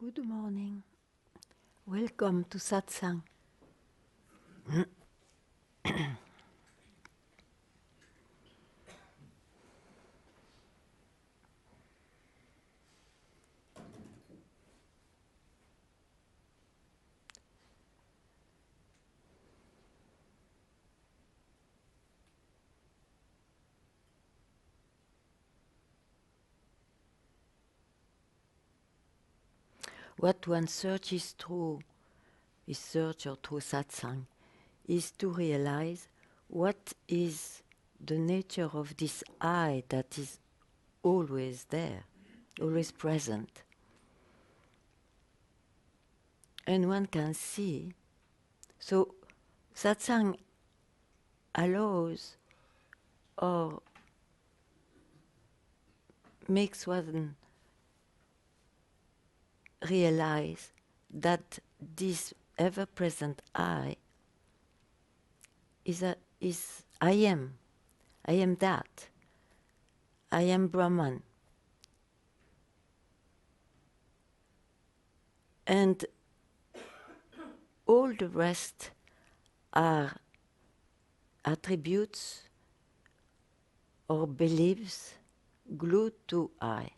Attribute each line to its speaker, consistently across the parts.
Speaker 1: Good morning. Welcome to Satsang. What one searches through his search or through Satsang is to realize what is the nature of this I that is always there, always present. And one can see, so Satsang allows or makes one realize that this ever-present I is I am that, I am Brahman. And all the rest are attributes or beliefs glued to I.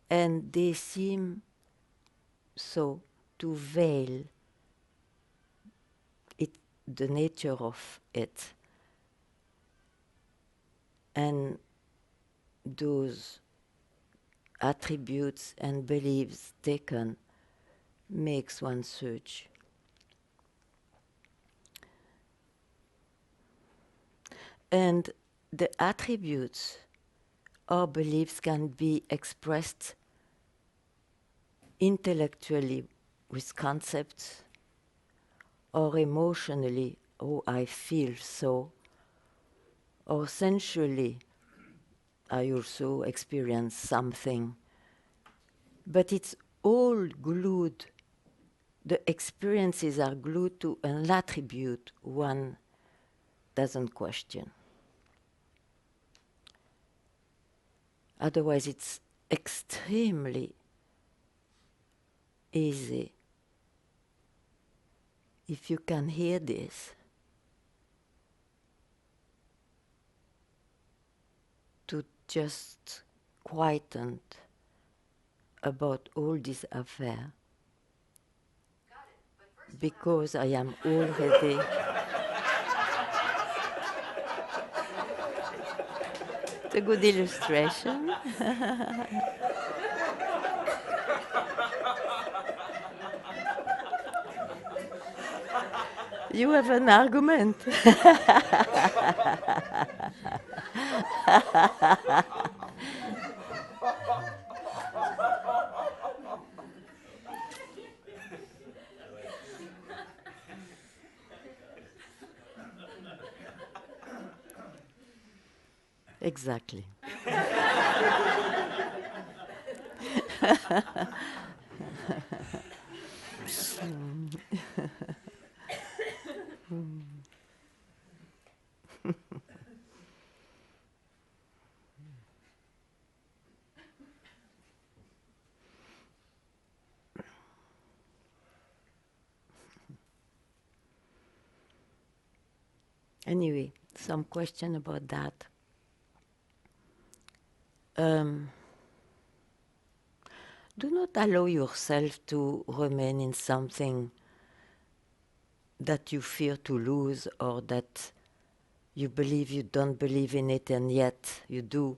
Speaker 1: And they seem so to veil it, the nature of it. And those attributes and beliefs taken makes one search. And the attributes or beliefs can be expressed intellectually with concepts or emotionally, oh, I feel so, or sensually, I also experience something. But it's all glued, the experiences are glued to an attribute one doesn't question. Otherwise, it's extremely easy. If you can hear this, to just quieten about all this affair, because I am already it's a good illustration. You have an argument. Exactly. Anyway, some question about that. Do not allow yourself to remain in something that you fear to lose, or that you believe you don't believe in it and yet you do.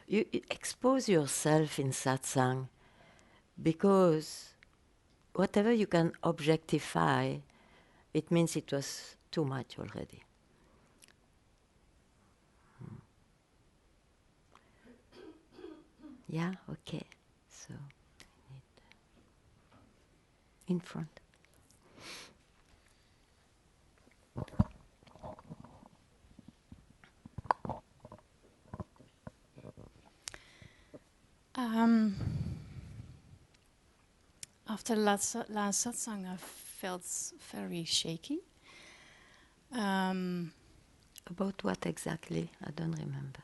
Speaker 1: You expose yourself in satsang, because whatever you can objectify, it means it was too much already. Yeah, okay. So, in front.
Speaker 2: After last satsang, I felt very shaky.
Speaker 1: About what exactly? I don't remember.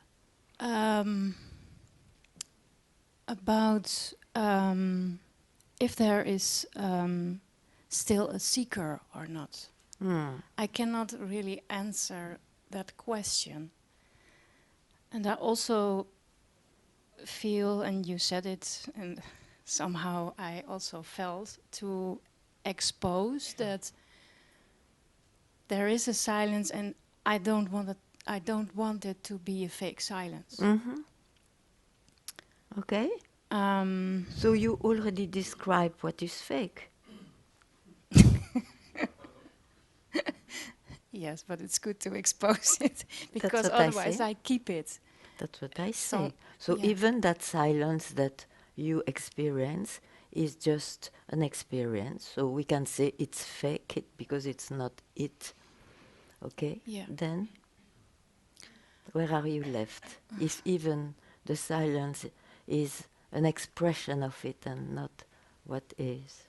Speaker 2: About if there is still a seeker or not. I cannot really answer that question. And I also feel, and you said it, and somehow I also felt, to expose that there is a silence, and I don't want it. I don't want it to be a fake silence.
Speaker 1: Okay. So you already described what is fake.
Speaker 2: Yes, but it's good to expose it because
Speaker 1: what I
Speaker 2: otherwise
Speaker 1: say.
Speaker 2: I keep it.
Speaker 1: That's what I
Speaker 2: So,
Speaker 1: say. So
Speaker 2: yeah.
Speaker 1: even that silence that you experience is just an experience. So we can say it's fake because it's not it. Okay?
Speaker 2: Yeah.
Speaker 1: Then where are you left? If even the silence is an expression of it and not what is.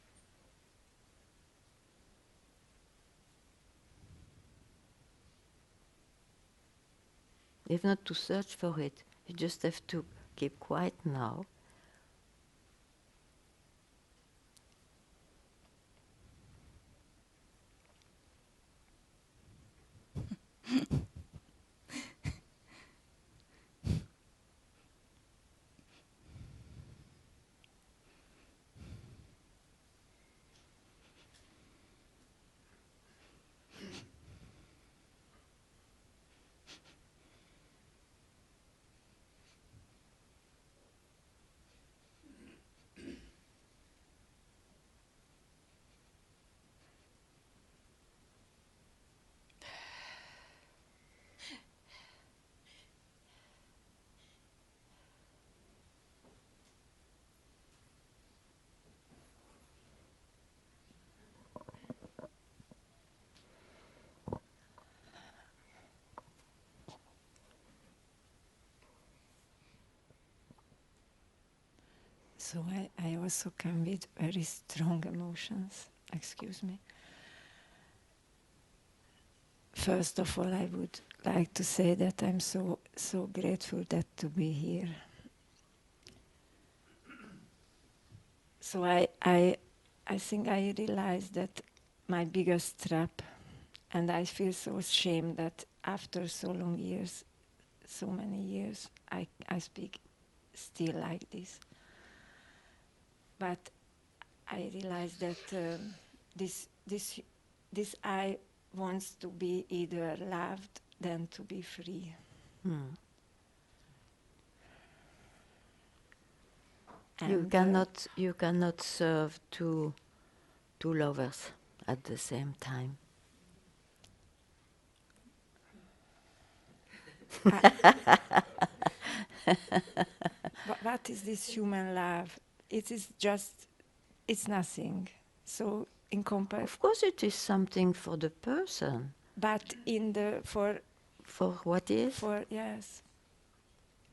Speaker 1: You have not to search for it. You just have to keep quiet now.
Speaker 3: So I also come with very strong emotions. Excuse me. First of all, I would like to say that I'm so grateful that to be here. So I think I realized that my biggest trap, and I feel so ashamed that after so long years, so many years, I speak still like this. But I realized that this I wants to be either loved than to be free.
Speaker 1: You
Speaker 3: And
Speaker 1: cannot serve two lovers at the same time.
Speaker 3: what is this human love? It is just, it's nothing. So in
Speaker 1: Of course it is something for the person.
Speaker 3: but in the
Speaker 1: For what is?
Speaker 3: for yes,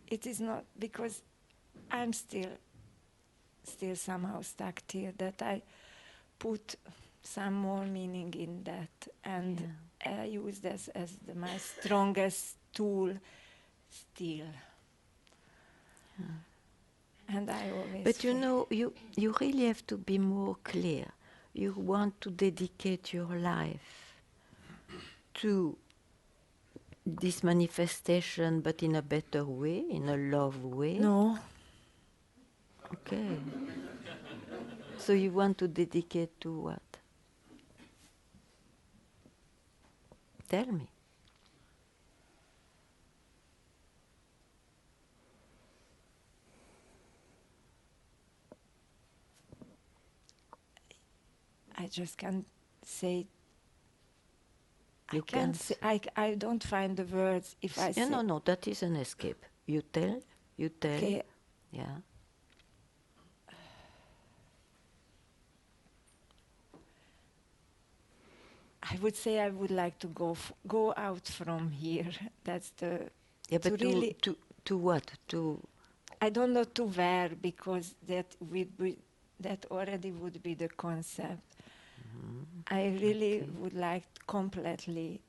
Speaker 3: it is not, because I'm still somehow stuck here, that I put some more meaning in that, and I use this as my strongest tool still. And I always
Speaker 1: But you know, you really have to be more clear. You want to dedicate your life to this manifestation, but in a better way, in a love way.
Speaker 3: No.
Speaker 1: Okay. So you want to dedicate to what? Tell me.
Speaker 3: I just can't say.
Speaker 1: You
Speaker 3: I can't
Speaker 1: can't.
Speaker 3: say. I don't find the words if I say.
Speaker 1: No, that is an escape. You tell.
Speaker 3: Okay.
Speaker 1: Yeah.
Speaker 3: I would say I would like to go out from here. That's the.
Speaker 1: Yeah, but
Speaker 3: really
Speaker 1: to what? To.
Speaker 3: I don't know to where, because that already would be the concept. I really would like to completely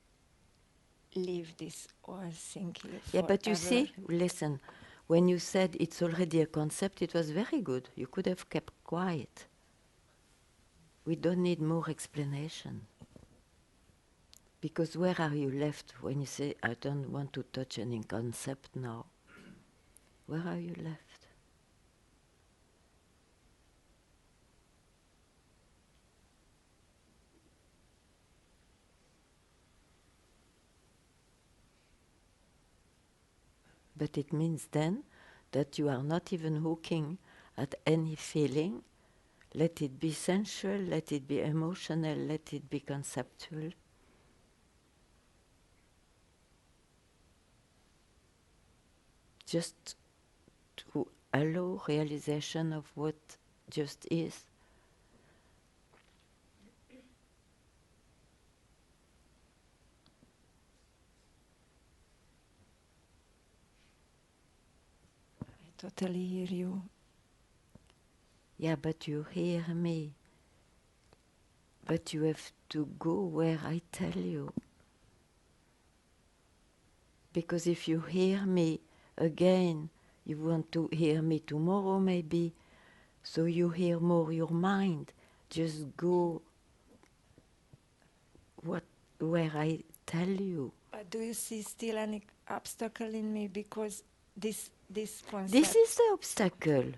Speaker 3: leave this or think here
Speaker 1: Yeah,
Speaker 3: forever.
Speaker 1: but you see, listen, when you said it's already a concept, it was very good. You could have kept quiet. We don't need more explanation. Because where are you left when you say, I don't want to touch any concept now? Where are you left? But it means then that you are not even hooking at any feeling. Let it be sensual, let it be emotional, let it be conceptual. Just to allow realization of what just is.
Speaker 3: I totally hear you.
Speaker 1: Yeah, but you hear me. But you have to go where I tell you. Because if you hear me again, you want to hear me tomorrow maybe, so you hear more your mind. Just go where I tell you.
Speaker 3: But do you see still any obstacle in me? Because this concept...
Speaker 1: This is the obstacle.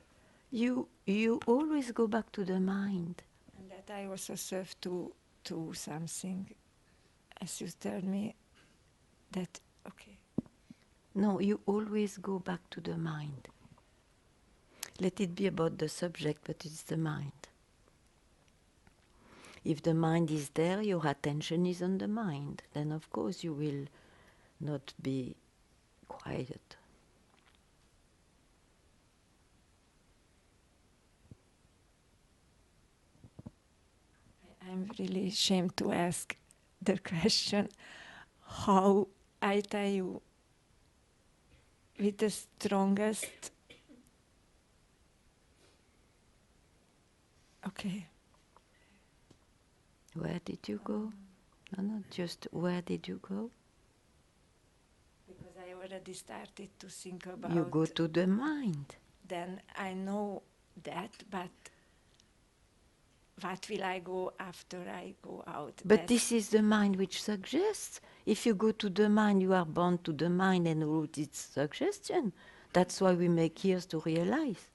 Speaker 1: You always go back to the mind.
Speaker 3: And that I also serve to something, as you tell me, that, okay.
Speaker 1: No, you always go back to the mind. Let it be about the subject, but it's the mind. If the mind is there, your attention is on the mind. Then of course you will not be quiet.
Speaker 3: I'm really ashamed to ask the question how I tell you with the strongest... Okay.
Speaker 1: Where did you go? No, just where did you go?
Speaker 3: Because I already started to think about...
Speaker 1: You go to the mind.
Speaker 3: Then I know that, but what will I go after I go out?
Speaker 1: But this is the mind which suggests. If you go to the mind, you are bound to the mind and all its suggestion. That's why we make ears to realize.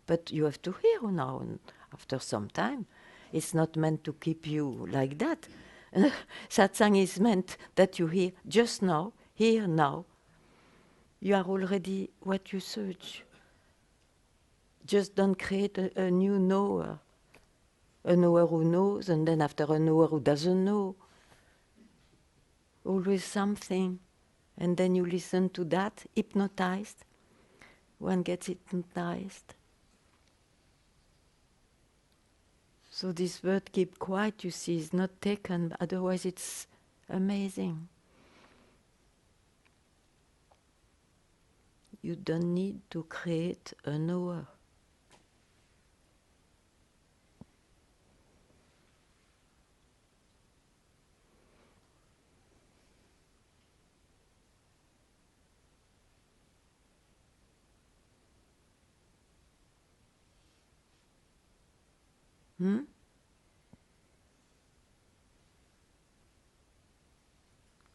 Speaker 1: But you have to hear now, and after some time. It's not meant to keep you like that. Satsang is meant that you hear just now, here now. You are already what you search. Just don't create a new knower. A knower who knows, and then after a knower who doesn't know. Always something. And then you listen to that, hypnotized. One gets hypnotized. So this word keep quiet, you see, is not taken, otherwise it's amazing. You don't need to create a knower.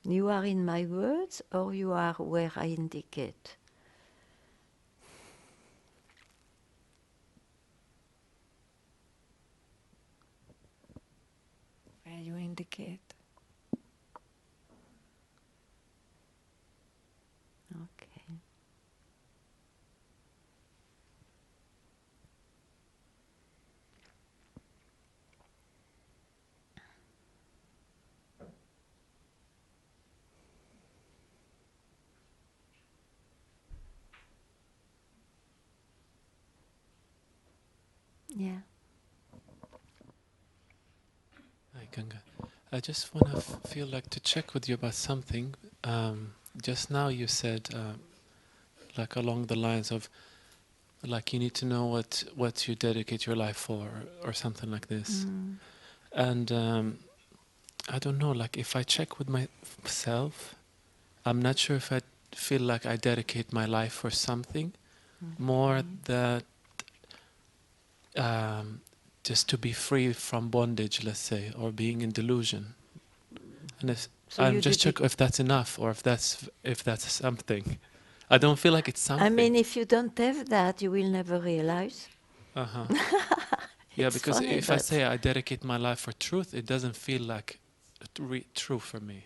Speaker 1: You are in my words, or you are where I indicate?
Speaker 3: Where you indicate.
Speaker 1: Okay. Yeah.
Speaker 4: Hi, Ganga. I just want to feel like to check with you about something. Just now you said, like along the lines of, like you need to know what you dedicate your life for, or something like this. And I don't know, like if I check with myself, I'm not sure if I feel like I dedicate my life for something, more that just to be free from bondage, let's say, or being in delusion. And if
Speaker 1: So
Speaker 4: I'm
Speaker 1: you
Speaker 4: just check if that's enough or if that's something. I don't feel like it's something.
Speaker 1: I mean, if you don't have that, you will never realize.
Speaker 4: Uh-huh. Yeah,
Speaker 1: It's
Speaker 4: because
Speaker 1: funny,
Speaker 4: if I
Speaker 1: but
Speaker 4: say I dedicate my life for truth, it doesn't feel like true for me.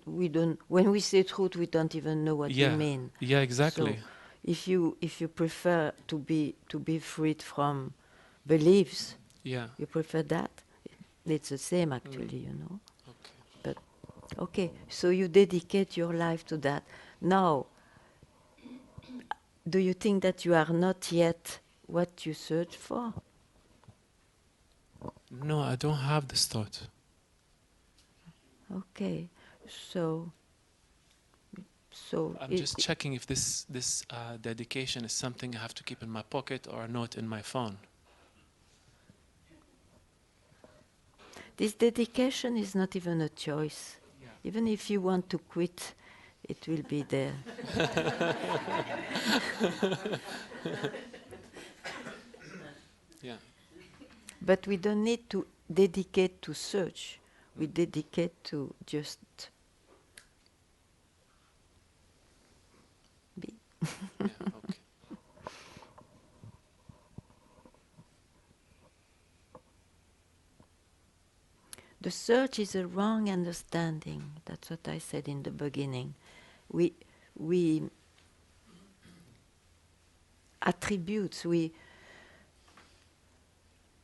Speaker 1: we don't. When we say truth, we don't even know what we
Speaker 4: Yeah,
Speaker 1: mean.
Speaker 4: yeah,
Speaker 1: So,
Speaker 4: exactly.
Speaker 1: if you prefer to be freed from beliefs,
Speaker 4: Yeah.
Speaker 1: you prefer that. It's the same, actually, you know.
Speaker 4: Okay.
Speaker 1: But okay, so you dedicate your life to that. Now, do you think that you are not yet what you search for?
Speaker 4: No, I don't have this thought.
Speaker 1: Okay, so
Speaker 4: I'm just checking if this dedication is something I have to keep in my pocket or a note in my phone.
Speaker 1: this dedication is not even a choice.
Speaker 4: Yeah.
Speaker 1: Even if you want to quit, it will be there.
Speaker 4: Yeah.
Speaker 1: But we don't need to dedicate to search. We dedicate to just be.
Speaker 4: Yeah. Okay.
Speaker 1: The search is a wrong understanding. That's what I said in the beginning. We attributes. We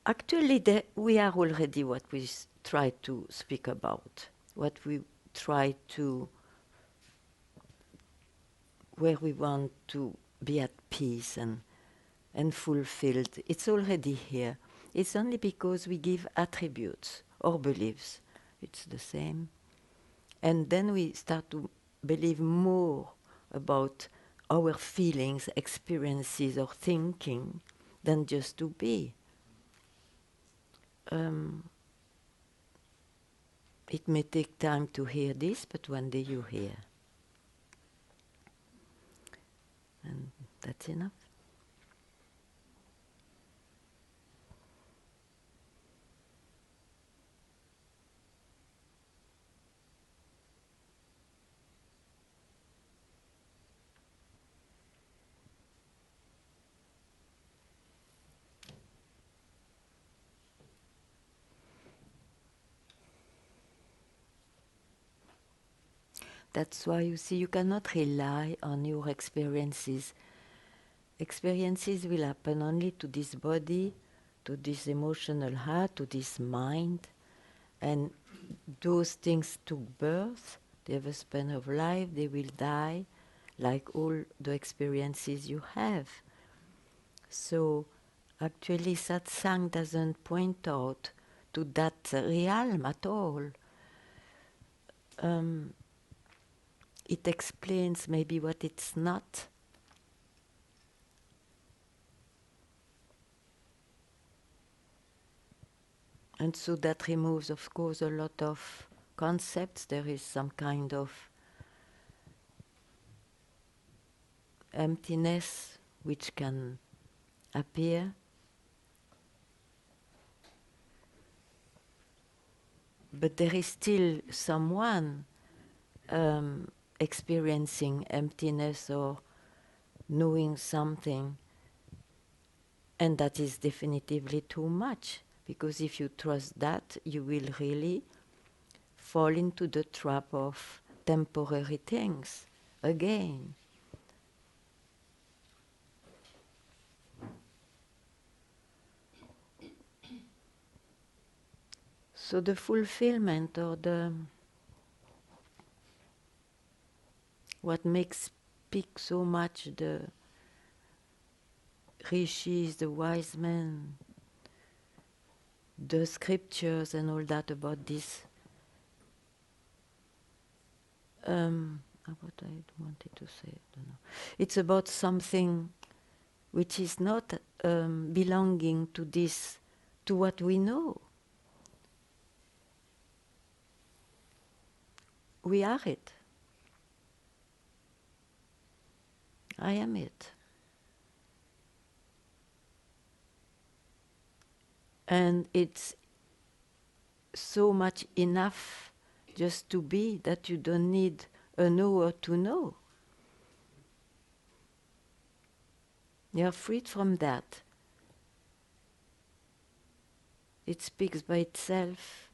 Speaker 1: actually we are already what we try to speak about. What we try to, where we want to be at peace and fulfilled. It's already here. It's only because we give attributes or beliefs. It's the same. And then we start to believe more about our feelings, experiences, or thinking than just to be. It may take time to hear this, but one day you hear. And that's enough. That's why you see you cannot rely on your experiences. Experiences will happen only to this body, to this emotional heart, to this mind. And those things took birth, they have a span of life, they will die, like all the experiences you have. So actually Satsang doesn't point out to that realm at all. It explains maybe what it's not. And so that removes, of course, a lot of concepts. There is some kind of emptiness which can appear. But there is still someone experiencing emptiness or knowing something, and that is definitively too much, because if you trust that, you will really fall into the trap of temporary things again. So the fulfillment, or the what makes speak so much the rishis, the wise men, the scriptures and all that about this. What I wanted to say, I don't know. It's about something which is not belonging to this, to what we know. We are it. I am it. And it's so much enough just to be that you don't need a knower to know. You're freed from that. It speaks by itself.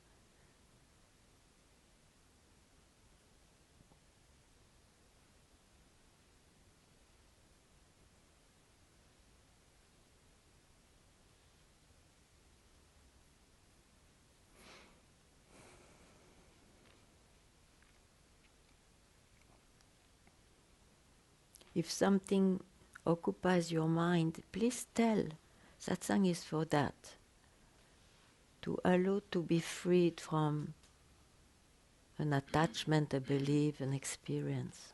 Speaker 1: If something occupies your mind, please tell. Satsang is for that. To allow to be freed from an attachment, a belief, an experience.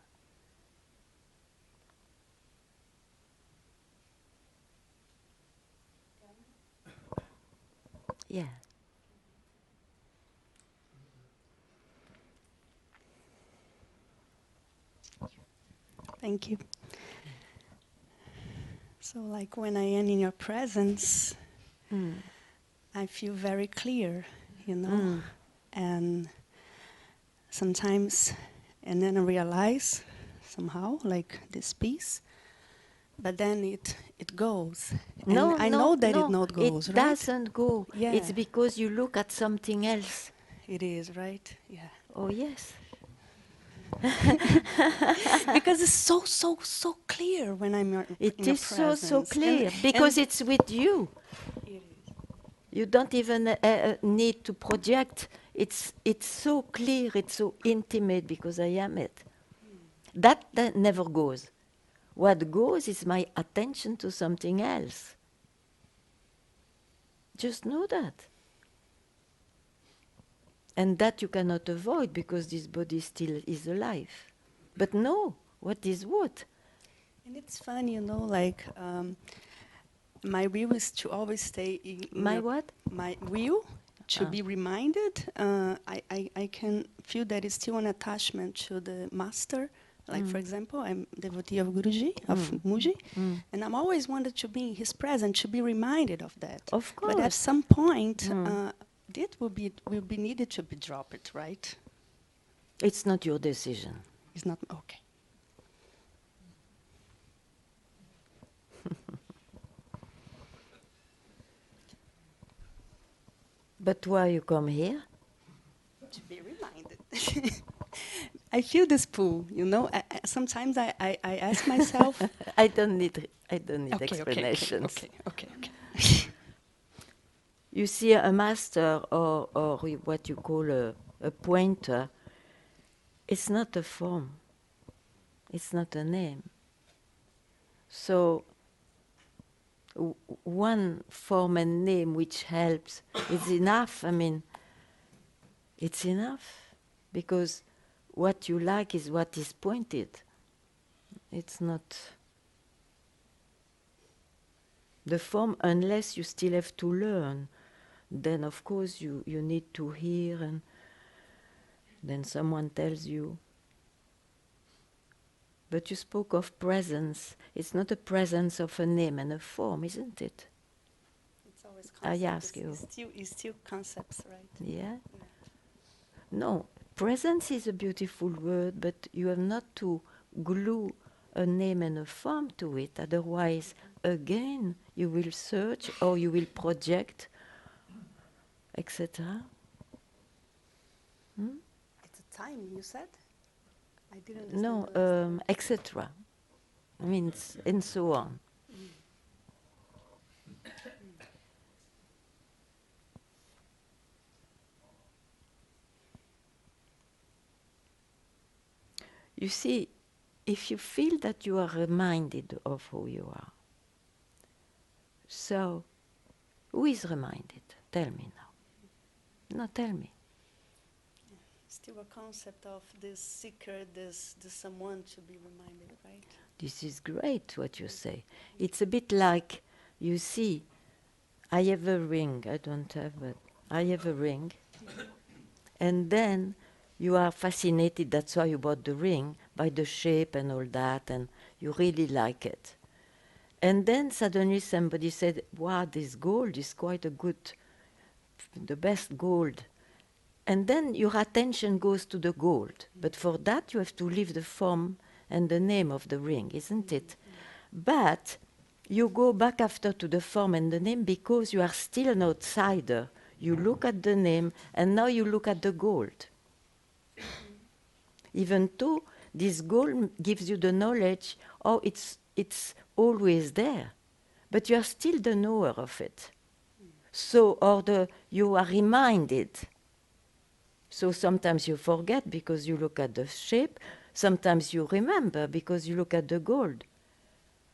Speaker 1: Yeah.
Speaker 5: Thank you. So, like when I am in your presence, I feel very clear, you know, and sometimes, and then I realize somehow, like this peace, but then it goes.
Speaker 1: No,
Speaker 5: and I
Speaker 1: no,
Speaker 5: know that
Speaker 1: no,
Speaker 5: it not goes,
Speaker 1: it
Speaker 5: right?
Speaker 1: doesn't go.
Speaker 5: Yeah.
Speaker 1: It's because you look at something else.
Speaker 5: It is, right? Yeah.
Speaker 1: Oh, yes.
Speaker 5: Because it's so clear when I'm in
Speaker 1: It
Speaker 5: your
Speaker 1: is so
Speaker 5: presence.
Speaker 1: clear because it's with you.
Speaker 5: It is.
Speaker 1: You don't even need to project. It's so clear, it's so intimate because I am it. That never goes. What goes is my attention to something else. Just know that. And that you cannot avoid because this body still is alive. But no, what is what?
Speaker 5: And it's fun, you know, like my will is to always stay in
Speaker 1: My
Speaker 5: your,
Speaker 1: what?
Speaker 5: my will to be reminded. I can feel that it's still an attachment to the master. Like for example, I'm devotee of Guruji, of Muji, and I'm always wanted to be in his presence, to be reminded of that.
Speaker 1: Of
Speaker 5: But at
Speaker 1: course.
Speaker 5: some point, it will be needed to be dropped, right?
Speaker 1: It's not your decision.
Speaker 5: It's not okay.
Speaker 1: But why you come here?
Speaker 5: To be reminded. I feel this pull, you know. Sometimes I ask myself.
Speaker 1: I don't need
Speaker 5: Okay,
Speaker 1: explanations.
Speaker 5: Okay.
Speaker 1: You see, a master or what you call a pointer, it's not a form. It's not a name. So one form and name which helps is enough. I mean, it's enough because what you like is what is pointed. It's not the form unless you still have to learn. Then of course you need to hear and then someone tells you. But you spoke of presence. It's not a presence of a name and a form, isn't it?
Speaker 5: It's always
Speaker 1: I
Speaker 5: concepts.
Speaker 1: ask you.
Speaker 5: It's still concepts, right?
Speaker 1: Yeah? No, presence is a beautiful word, but you have not to glue a name and a form to it. Otherwise, again, you will search or you will project, etc.
Speaker 5: It's a time, you said? I didn't understand.
Speaker 1: No, etc. Means and so on. You see, if you feel that you are reminded of who you are, so who is reminded? Tell me now. No, tell me.
Speaker 5: Still a concept of this seeker, this someone to be reminded, right?
Speaker 1: This is great what you say. It's a bit like, you see, I have a ring. I don't have, but I have a ring. And then you are fascinated, that's why you bought the ring, by the shape and all that, and you really like it. And then suddenly somebody said, wow, this gold is quite a good, the best gold. And then your attention goes to the gold. But for that you have to leave the form and the name of the ring, isn't it? But you go back after to the form and the name because you are still an outsider. You look at the name and now you look at the gold. Even though this goal gives you the knowledge, oh, it's always there, but you are still the knower of it. So, you are reminded. So sometimes you forget because you look at the shape, sometimes you remember because you look at the gold.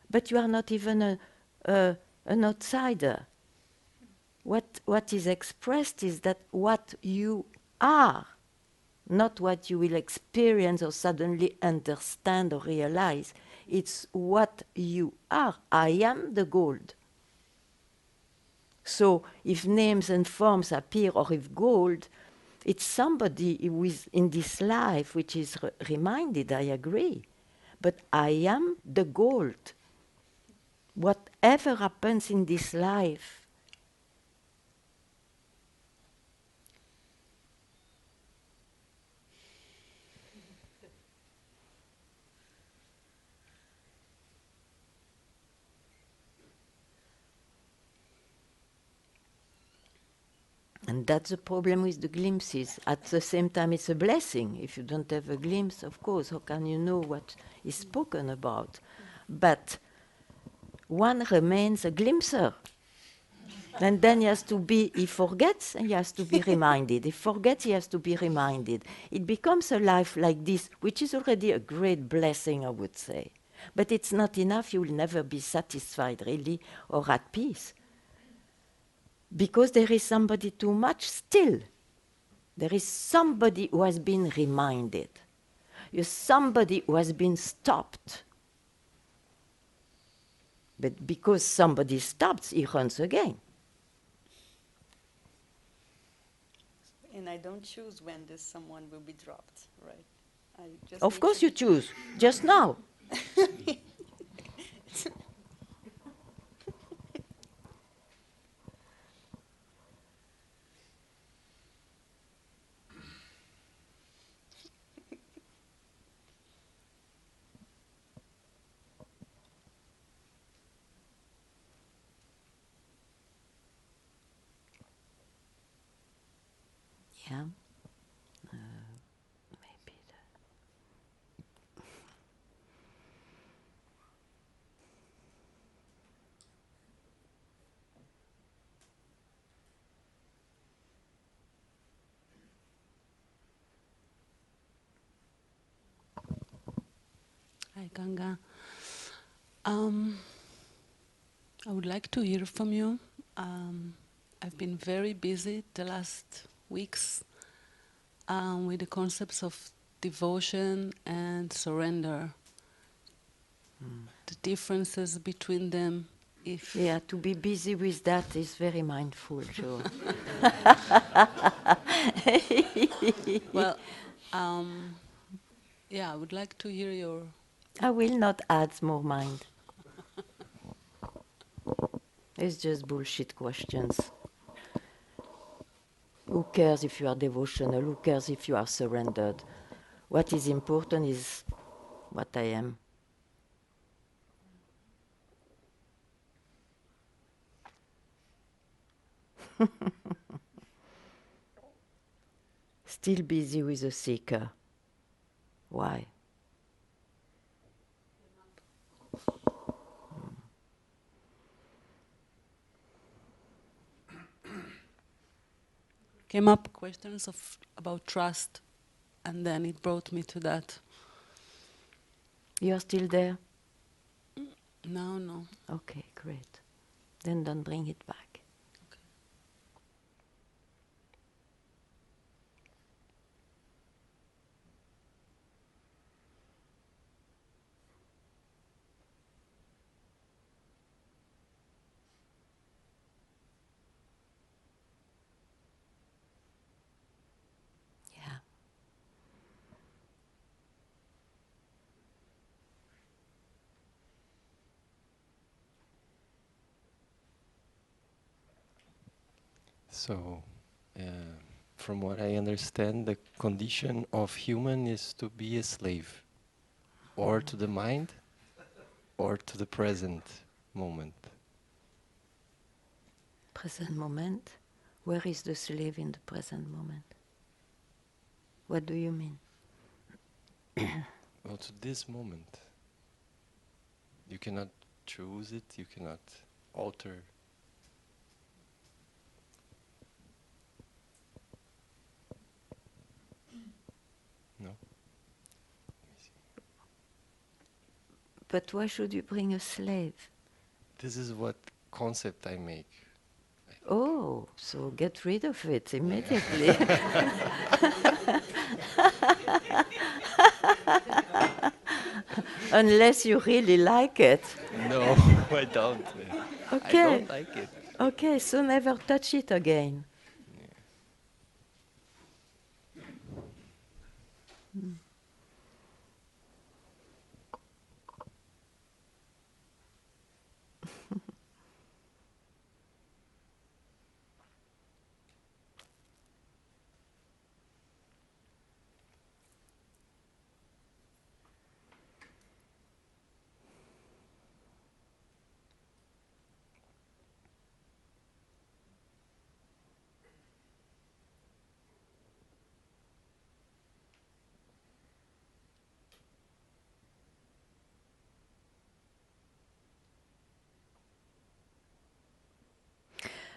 Speaker 1: But you are not even an outsider. What is expressed is that what you are, not what you will experience or suddenly understand or realize. It's what you are. I am the gold. So if names and forms appear, or if gold, it's somebody who is in this life which is reminded, I agree. But I am the gold. Whatever happens in this life, and that's the problem with the glimpses. At the same time, it's a blessing. If you don't have a glimpse, of course, how can you know what is spoken about? But one remains a glimpser. And then he forgets and he has to be reminded. He forgets, he has to be reminded. It becomes a life like this, which is already a great blessing, I would say. But it's not enough, you will never be satisfied, really, or at peace. Because there is somebody too much still. There is somebody who has been reminded. There's somebody who has been stopped. But because somebody stops, he runs again.
Speaker 5: And I don't choose when this someone will be dropped, right? I just
Speaker 1: Of course you choose, just now. Yeah. Maybe.
Speaker 6: Hi, Ganga. I would like to hear from you. I've been very busy the last weeks with the concepts of devotion and surrender. The differences between them.
Speaker 1: Yeah, to be busy with that is very mindful, Joe.
Speaker 6: Well, I would like to hear your...
Speaker 1: I will not add more mind. It's just bullshit questions. Who cares if you are devotional? Who cares if you are surrendered? What is important is what I am. Still busy with the seeker. Why?
Speaker 6: Came up questions about trust, and then it brought me to that.
Speaker 1: You're still there?
Speaker 6: No.
Speaker 1: Okay, great. Then don't bring it back.
Speaker 6: Okay.
Speaker 1: Yeah.
Speaker 7: So, from what I understand, the condition of human is to be a slave, or to the mind, or to the present moment.
Speaker 1: Present moment? Where is the slave in the present moment? What do you mean?
Speaker 7: Well, to this moment. You cannot choose it, you cannot alter. No?
Speaker 1: But why should you bring a slave?
Speaker 7: This is what concept I make.
Speaker 1: Oh, so get rid of it immediately. Unless you really like it.
Speaker 7: No, I don't. I
Speaker 1: Okay.
Speaker 7: don't like it.
Speaker 1: Okay, so never touch it again. Mm.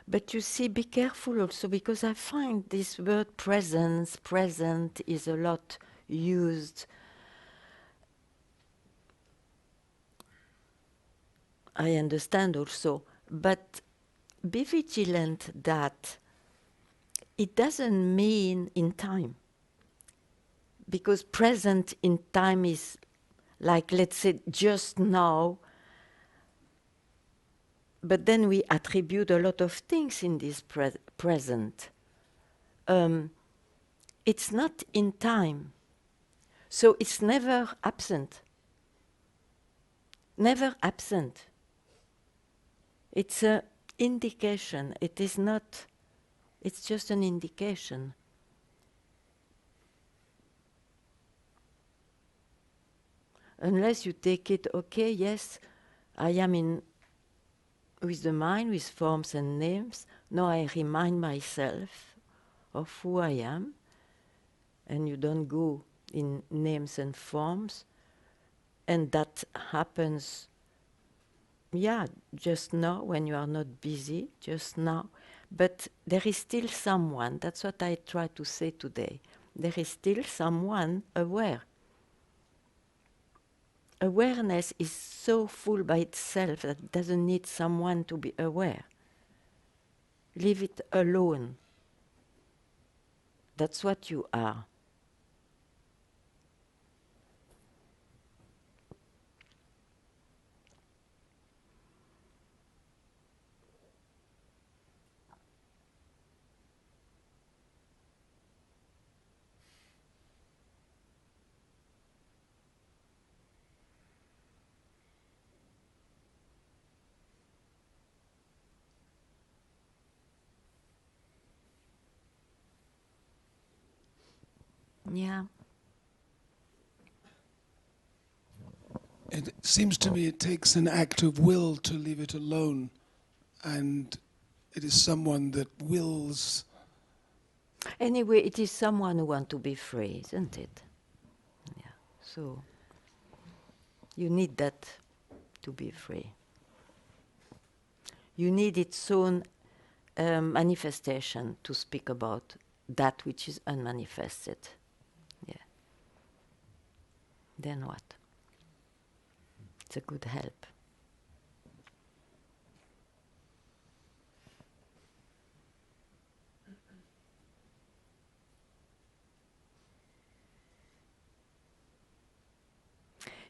Speaker 1: But you see, be careful also, because I find this word presence, present, is a lot used. I understand also, but be vigilant that it doesn't mean in time. Because present in time is like, let's say, just now, but then we attribute a lot of things in this present. It's not in time, so it's never absent. Never absent. It's an indication. It is not, it's just an indication. Unless you take it, okay, yes, I am in with the mind, with forms and names. Now I remind myself of who I am, and you don't go in names and forms, and that happens, yeah, just now when you are not busy, just now. But there is still someone, that's what I try to say today. There is still someone aware. Awareness is so full by itself that it doesn't need someone to be aware. Leave it alone. That's what you are. Yeah.
Speaker 8: It seems to me it takes an act of will to leave it alone, and it is someone that wills.
Speaker 1: Anyway, it is someone who wants to be free, isn't it? Yeah. So you need that to be free. You need its own manifestation to speak about that which is unmanifested. Yeah. Then what? It's a good help.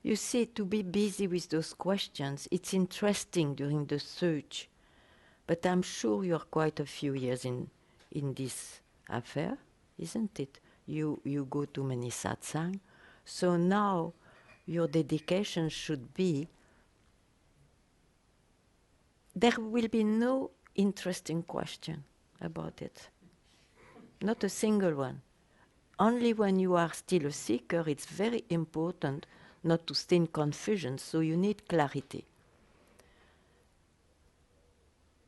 Speaker 1: You see, to be busy with those questions, it's interesting during the search, but I'm sure you're quite a few years in this affair, isn't it? You go to many satsang, so now your dedication should be, there will be no interesting question. about it. Not a single one. Only when you are still a seeker, it's very important not to stay in confusion, so you need clarity.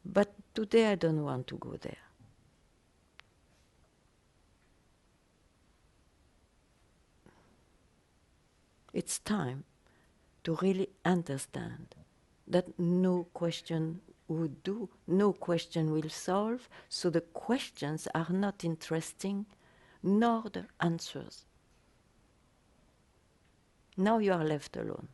Speaker 1: But today I don't want to go there. It's time to really understand that no question would do, no question will solve, so the questions are not interesting, nor the answers. Now you are left alone.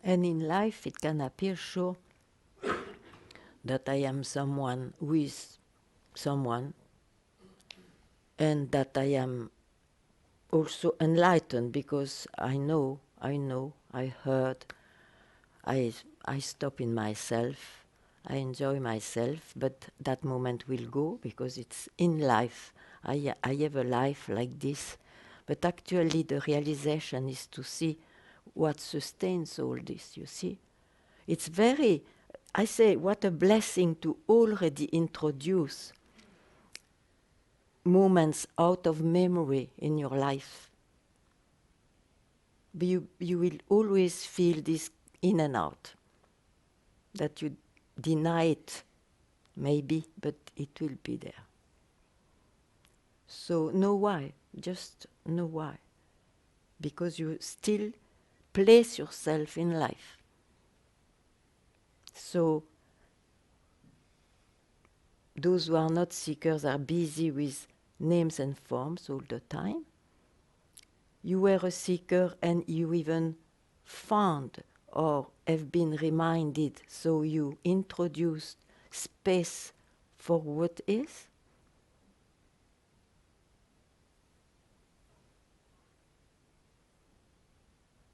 Speaker 1: And in life it can appear sure that I am someone who is someone, and that I am also enlightened because I know, I heard, I stop in myself, I enjoy myself, but that moment will go because it's in life. I have a life like this, but actually the realization is to see what sustains all this, you see. It's very, I say, what a blessing to already introduce moments out of memory in your life. You will always feel this in and out, that you deny it, maybe, but it will be there. So know why, just know why. Because you still place yourself in life. So those who are not seekers are busy with names and forms all the time. You were a seeker and you even found or have been reminded, so you introduced space for what is.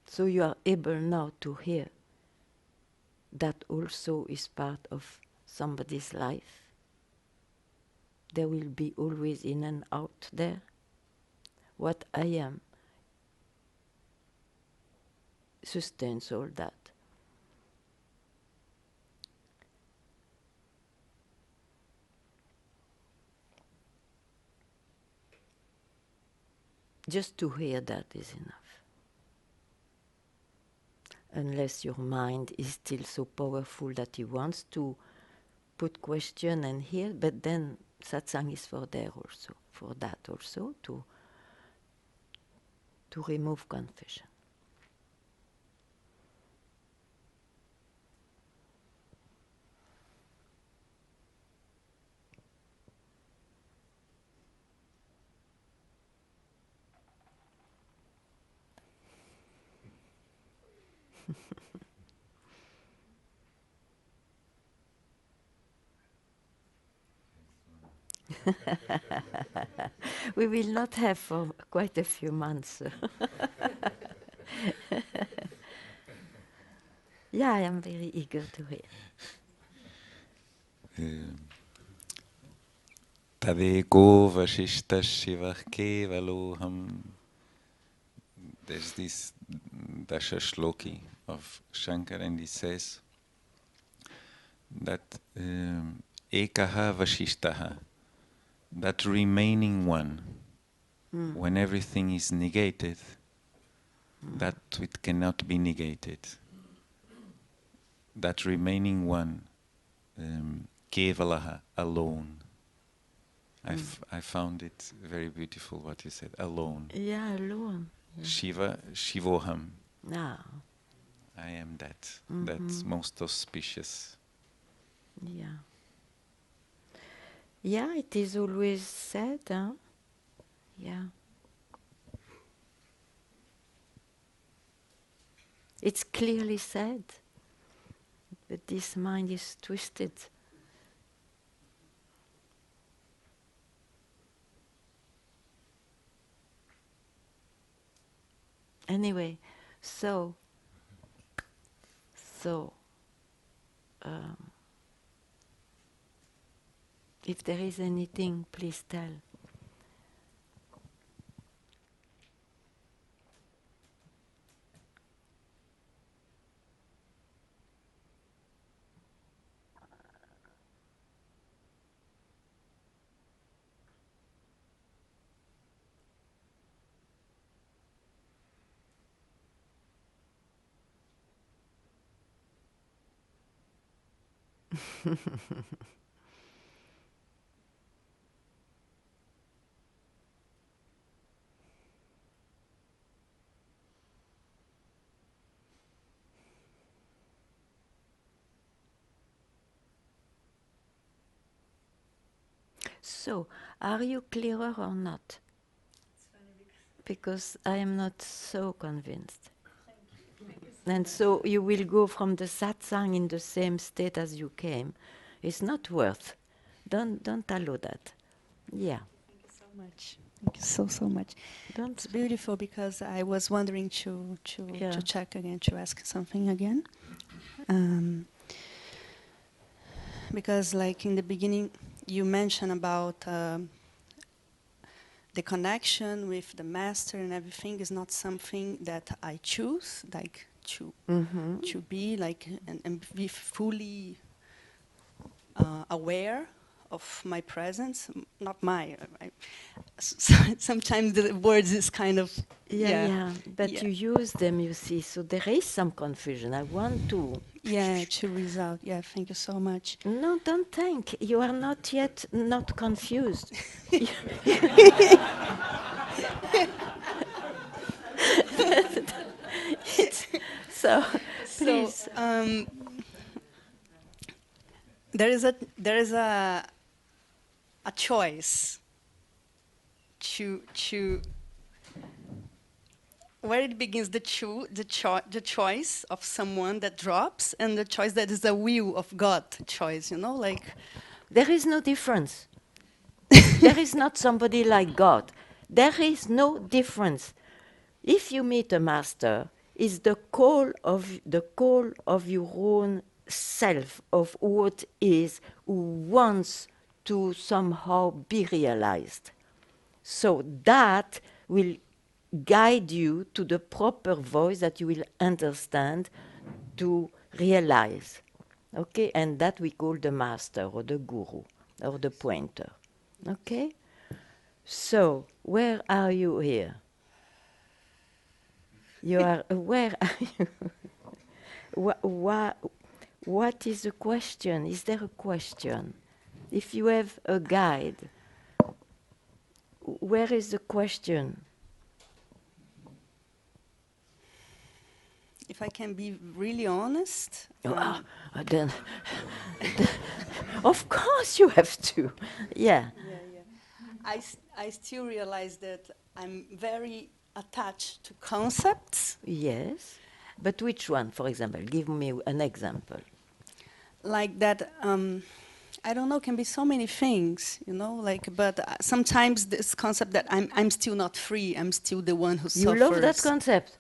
Speaker 1: So you are able now to hear that also is part of somebody's life. There will be always in and out there. What I am sustains all that. Just to hear that is enough. Unless your mind is still so powerful that he wants to put question and hear, but then satsang is for there also, for that also, to remove confusion. We will not have for quite a few months. Yeah, I am very eager to hear.
Speaker 9: Tadeko Vashishta Shiva Kevaloham. There's this Dasha Shloki of Shankar, and he says that Ekaha Vashishtaha, that remaining one, when everything is negated, that it cannot be negated. That remaining one, Kevalaha, alone. I found it very beautiful what you said, alone.
Speaker 1: Yeah, alone. Yeah.
Speaker 9: Shiva, Shivoham.
Speaker 1: No.
Speaker 9: I am that. That's most auspicious.
Speaker 1: Yeah. Yeah, it is always said, huh? Yeah. It's clearly said, but this mind is twisted. Anyway, so, um, if there is anything, please tell. So, are you clearer or not? Because I am not so convinced. And so you will go from the satsang in the same state as you came. It's not worth. Don't allow that. Yeah.
Speaker 5: Thank you so much. Thank you so much.
Speaker 1: Don't.
Speaker 5: It's beautiful because I was wondering to check again, to ask something again. Because like in the beginning, you mentioned about the connection with the master and everything is not something that I choose, like to be like and be fully aware of my presence, not my. Sometimes the words is kind of
Speaker 1: But you use them, you see. So there is some confusion. I want to.
Speaker 5: Yeah, to resolve. Yeah, thank you so much.
Speaker 1: No, don't think. You are not yet not confused. So, please.
Speaker 5: There is a choice to where it begins the choice of someone that drops and the choice that is the will of God choice, you know, like
Speaker 1: there is no difference. There is not somebody like God. There is no difference. If you meet a master, it's the call of your own self, of what is, who wants to somehow be realized. So that will guide you to the proper voice that you will understand to realize. Okay? And that we call the master or the guru or the pointer. Okay? So, where are you here? You are, where are you? What is the question? Is there a question? If you have a guide, where is the question?
Speaker 5: if I can be really honest.
Speaker 1: Then, of course you have to. Yeah.
Speaker 5: I still realize that I'm very attached to concepts.
Speaker 1: Yes. But which one, for example? Give me an example.
Speaker 5: Like that, I don't know, can be so many things, you know, like, but sometimes this concept that I'm still not free, I'm still the one who suffers.
Speaker 1: You love that concept?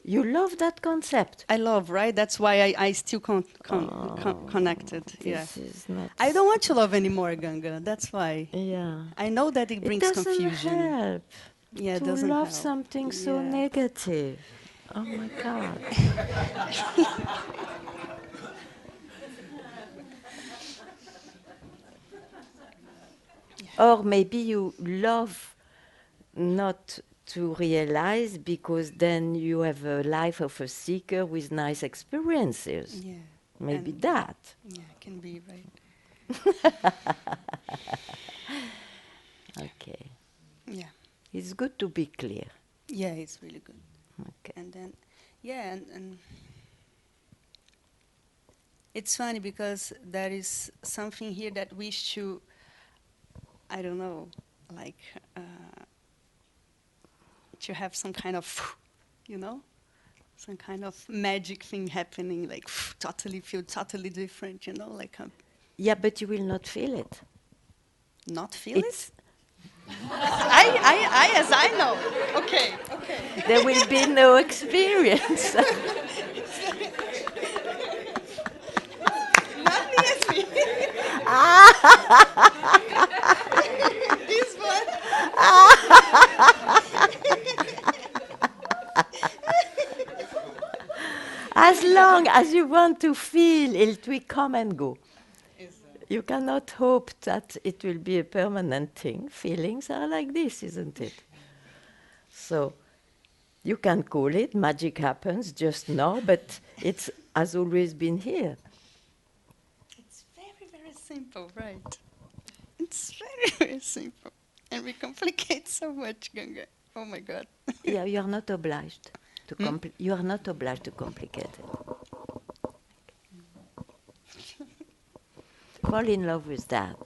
Speaker 1: You love that concept?
Speaker 5: I love, right? That's why I still connected.
Speaker 1: This is not.
Speaker 5: I don't want to love anymore, Ganga. That's why.
Speaker 1: Yeah.
Speaker 5: I know that it brings confusion.
Speaker 1: It doesn't help.
Speaker 5: Yeah, it
Speaker 1: to
Speaker 5: doesn't
Speaker 1: love
Speaker 5: help.
Speaker 1: something so negative. Oh my God. Or maybe you love not to realize because then you have a life of a seeker with nice experiences.
Speaker 5: Yeah.
Speaker 1: Maybe that.
Speaker 5: Yeah, can be, right.
Speaker 1: Okay.
Speaker 5: Yeah.
Speaker 1: It's good to be clear.
Speaker 5: Yeah, it's really good.
Speaker 1: Okay.
Speaker 5: And then, yeah, and it's funny because there is something here that wish to I don't know, like to have some kind of, you know, some kind of magic thing happening, like totally feel totally different, you know, like
Speaker 1: Yeah, but you will not feel it.
Speaker 5: not feel
Speaker 1: It's
Speaker 5: it. I, as I know. Okay, okay.
Speaker 1: there will be no experience.
Speaker 5: Not me as me. This one.
Speaker 1: As long as you want to feel, it will come and go.
Speaker 5: Is
Speaker 1: You cannot hope that it will be a permanent thing. Feelings are like this, isn't it? So you can call it magic happens just now, but it has always been here.
Speaker 5: It's very, very simple, right? It's very, very simple. And we complicate so much, Ganga. Oh my God.
Speaker 1: Yeah, you are not obliged to
Speaker 5: Hmm?
Speaker 1: you are not obliged to complicate it. Fall in love with that.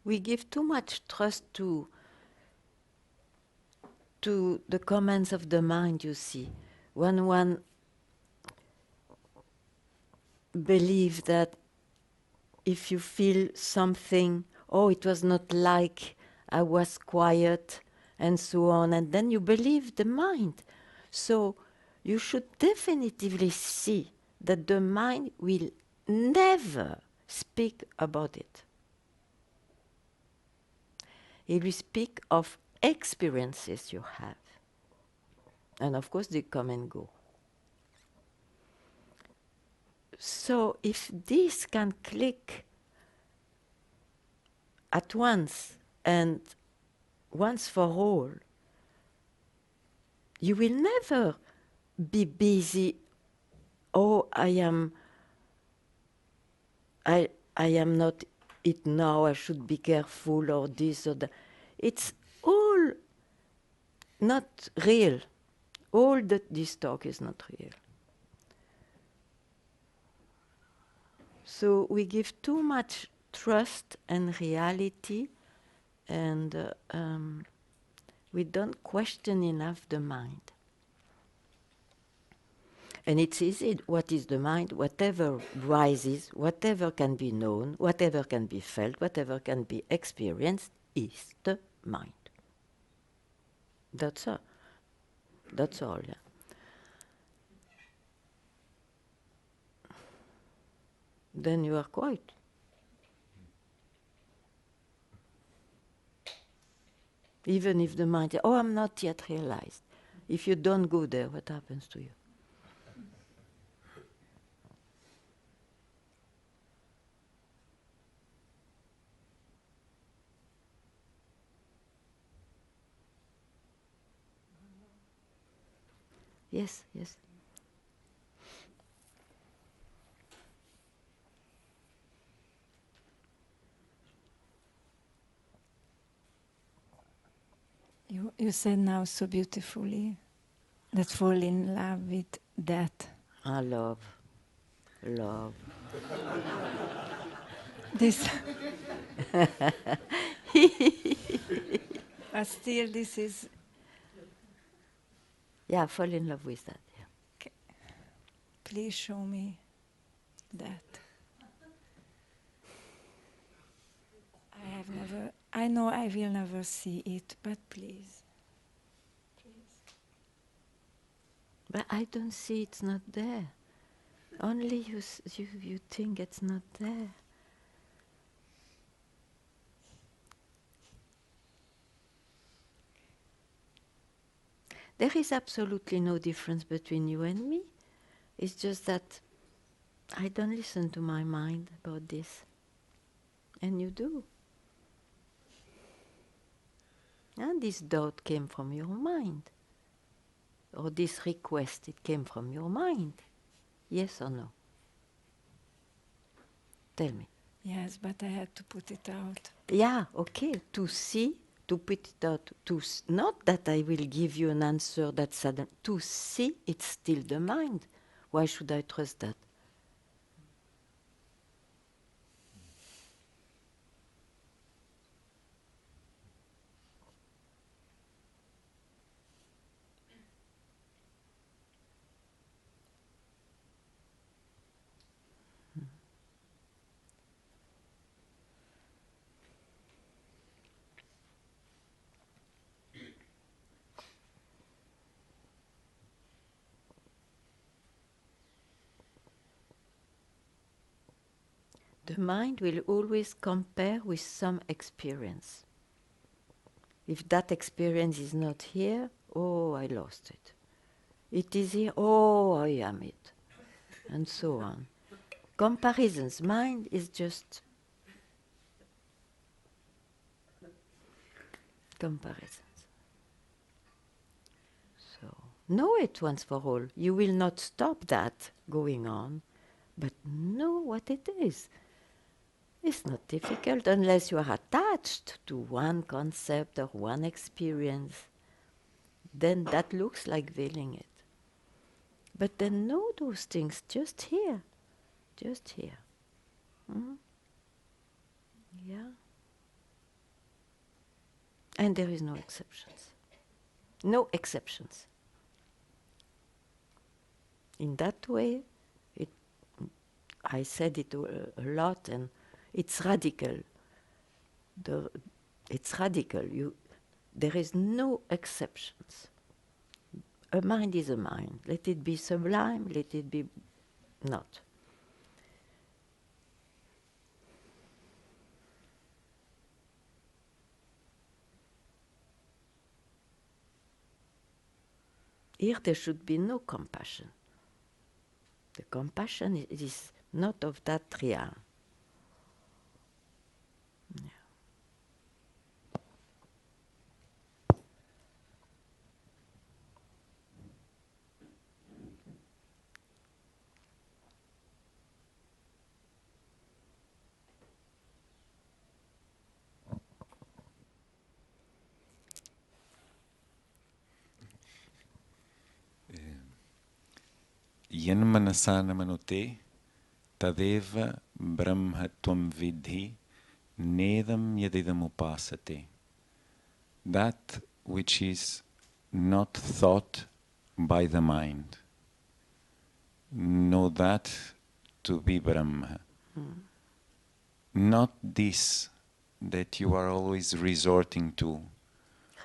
Speaker 1: We give too much trust to the comments of the mind, you see. When one believes that if you feel something, oh, it was not like I was quiet, and so on, and then you believe the mind. So you should definitively see that the mind will never speak about it. It will speak of experiences you have. And of course, they come and go. So if this can click at once and once for all, you will never be busy. Oh, I am not it now. I should be careful, or this or that. It's all not real. All that this talk is not real. So we give too much trust and reality, and we don't question enough the mind. And it's easy. What is the mind? Whatever rises, whatever can be known, whatever can be felt, whatever can be experienced is the mind. That's all. That's all, yeah. Then you are quiet. Even if the mind says, oh, I'm not yet realized. If you don't go there, what happens to you? Yes, yes.
Speaker 3: You said now so beautifully that fall in love with that.
Speaker 1: I love.
Speaker 3: This, but still, this is.
Speaker 1: Yeah, fall in love with that. Yeah.
Speaker 3: Okay. Please show me that. I have never. I know I will never see it, but please.
Speaker 1: But I don't see it's not there. Only you think it's not there. There is absolutely no difference between you and me. It's just that I don't listen to my mind about this. And you do. And this doubt came from your mind. Or this request, it came from your mind. Yes or no? Tell me.
Speaker 3: Yes, but I had to put it out.
Speaker 1: Yeah, okay. To see, to put it out. Not that I will give you an answer that's sudden. To see, it's still the mind. Why should I trust that? The mind will always compare with some experience. If that experience is not here, oh, I lost it. It is here, oh, I am it. And so on. Comparisons. Mind is just comparisons. So, know it once for all. You will not stop that going on, but know what it is. It's not difficult unless you are attached to one concept or one experience. Then that looks like veiling it. But then know those things just here. Just here. Yeah. And there is no exceptions. No exceptions. In that way, I said it a lot, and it's radical. It's radical. There is no exceptions. A mind is a mind. Let it be sublime, let it be not. Here there should be no compassion. The compassion is not of that realm. Yeah.
Speaker 9: Yen manasana manute tadeva brahmatvam vidhi nedam yadidam upasate. That which is not thought by the mind, know that to be Brahma. Not this that you are always resorting to.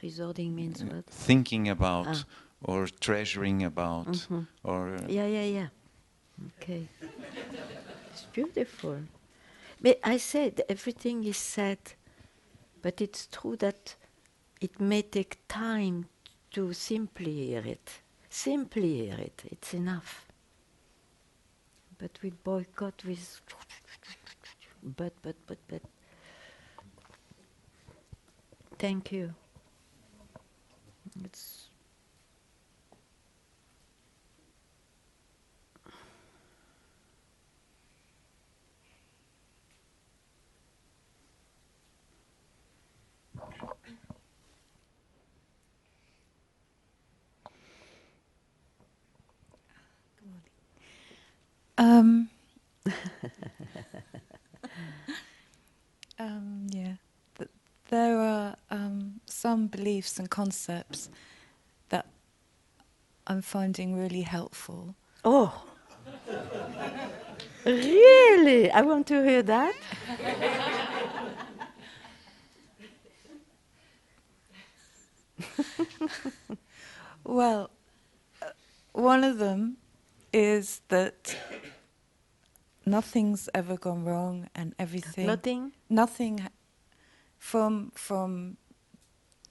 Speaker 1: Resorting means what?
Speaker 9: Thinking about or treasuring about or...
Speaker 1: Yeah. Okay. It's beautiful. But I said everything is said, but it's true that it may take time to simply hear it. Simply hear it. It's enough. But we boycott with but. Thank you. It's
Speaker 2: Yeah, there are some beliefs and concepts that I'm finding really helpful.
Speaker 1: oh, really? I want to hear that.
Speaker 2: Well, one of them is that nothing's ever gone wrong and everything... Nothing from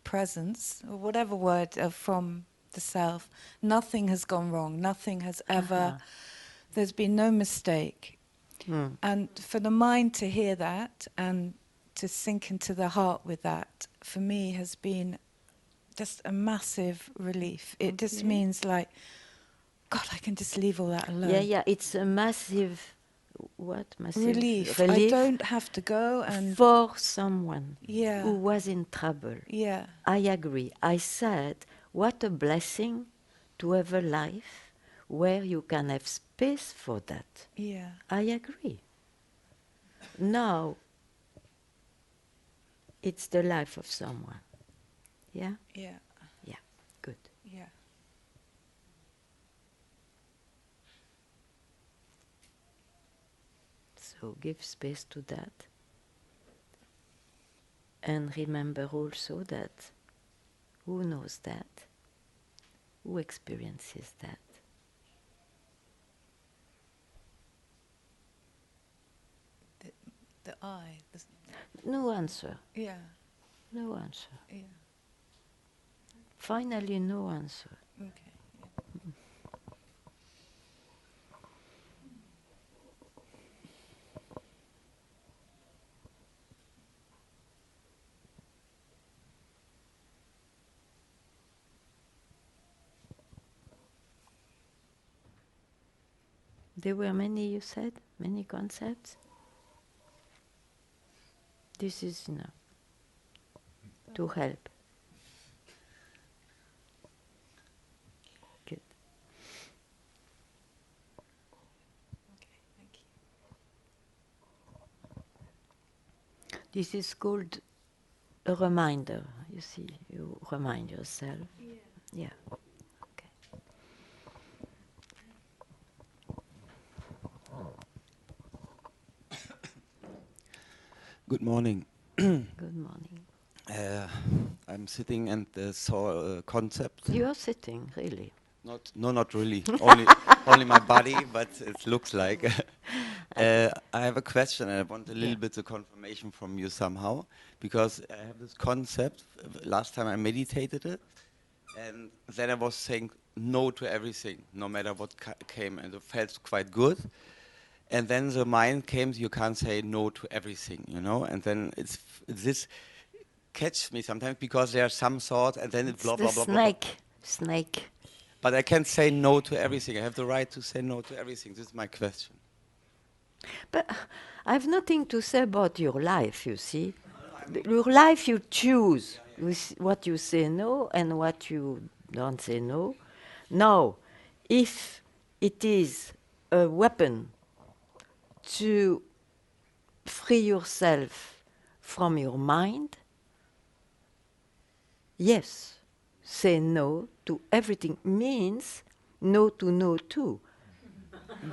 Speaker 2: presence, or whatever word, from the self, nothing has gone wrong. Nothing has ever... There's been no mistake. And for the mind to hear that and to sink into the heart with that, for me, has been
Speaker 10: just a massive relief. It just means like, God, I can just leave all that alone.
Speaker 1: Yeah, it's a massive, massive
Speaker 10: relief. I don't have to go and
Speaker 1: for someone who was in trouble.
Speaker 10: Yeah.
Speaker 1: I agree. I said, what a blessing to have a life where you can have space for that.
Speaker 10: Yeah.
Speaker 1: I agree. Now, it's the life of someone. Yeah?
Speaker 10: Yeah.
Speaker 1: Yeah, good.
Speaker 10: Yeah.
Speaker 1: So give space to that. And remember also that who knows that? Who experiences that?
Speaker 10: The I.
Speaker 1: No answer.
Speaker 10: Yeah.
Speaker 1: No answer.
Speaker 10: Yeah.
Speaker 1: Finally, no answer.
Speaker 10: Okay. Yeah.
Speaker 1: There were many, you said? Many concepts? This is enough to help. Good.
Speaker 10: Okay, thank you.
Speaker 1: This is called a reminder. You see, you remind yourself. Yeah. Okay.
Speaker 11: Good morning.
Speaker 1: Good morning.
Speaker 11: I'm sitting and saw a concept.
Speaker 1: You're sitting, really?
Speaker 11: Not really. Only my body, but it looks like. I have a question, and I want a little bit of confirmation from you somehow, because I have this concept. Last time I meditated it, and then I was saying no to everything, no matter what came, and it felt quite good. And then the mind came, you can't say no to everything, you know? And then this catches me sometimes because there are some thoughts and then it's blah, blah, blah, blah, blah.
Speaker 1: Snake.
Speaker 11: But I can't say no to everything. I have the right to say no to everything. This is my question.
Speaker 1: But I have nothing to say about your life, you see. Your life you choose what you say no and what you don't say no. Now, if it is a weapon to free yourself from your mind, yes, say no to everything means no to no too.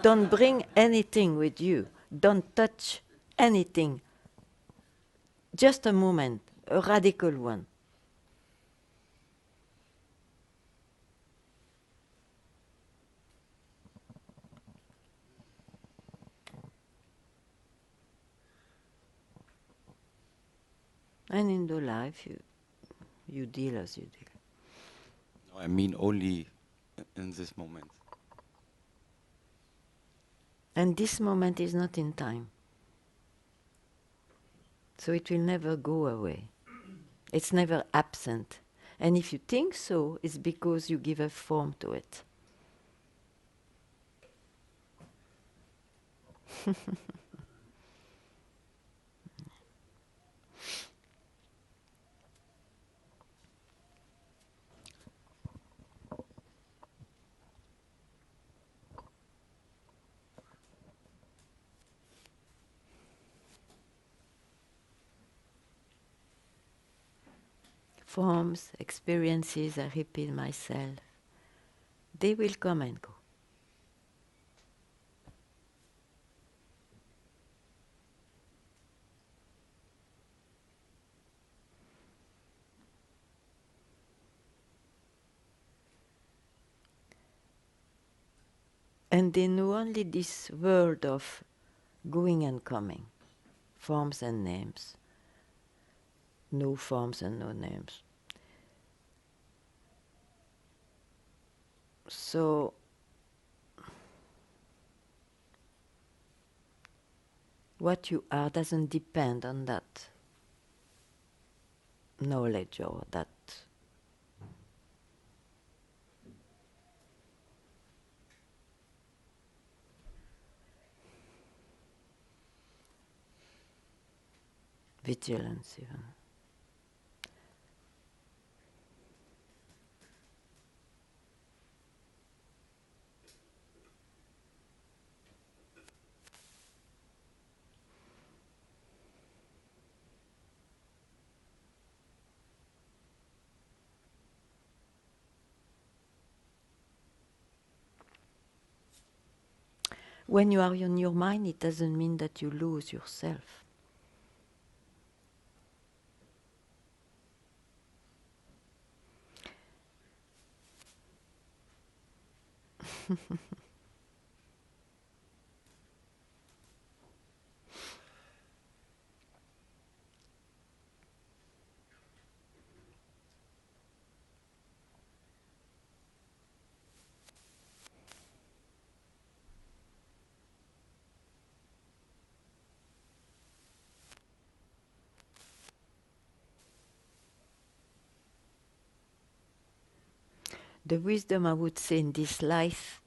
Speaker 1: Don't bring anything with you. Don't touch anything. Just a moment, a radical one. And in the life, you deal as you deal.
Speaker 11: No, I mean only in this moment.
Speaker 1: And this moment is not in time. So it will never go away. It's never absent. And if you think so, it's because you give a form to it. Forms, experiences, I repeat myself, they will come and go. And they know only this world of going and coming, forms and names, no forms and no names. So what you are doesn't depend on that knowledge or that vigilance even. When you are in your mind, it doesn't mean that you lose yourself. The wisdom, I would say, in this life,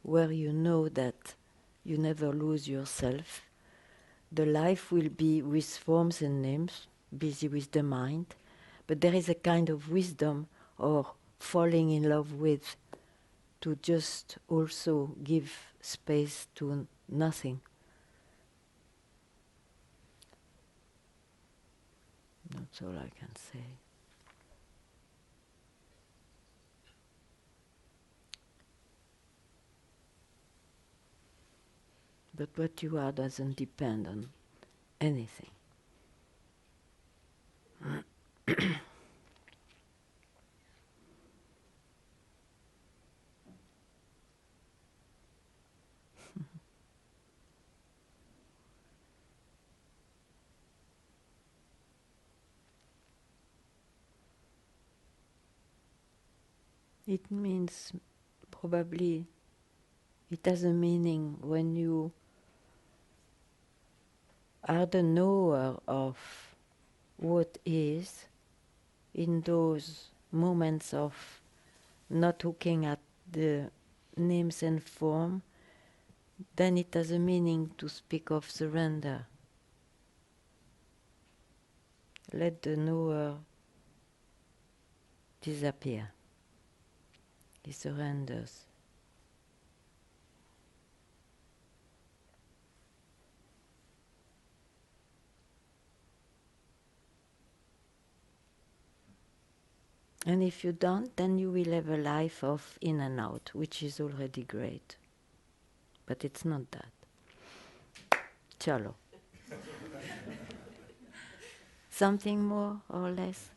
Speaker 1: where you know that you never lose yourself, the life will be with forms and names, busy with the mind, but there is a kind of wisdom or falling in love with, to just also give space to nothing. That's all I can say. But what you are doesn't depend on anything. It means, probably, it has a meaning when you are the knower of what is, in those moments of not looking at the names and form, then it has a meaning to speak of surrender. Let the knower disappear. He surrenders. And if you don't, then you will have a life of in and out, which is already great. But it's not that. Chalo. Something more or less?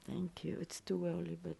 Speaker 1: Thank you. It's too early, but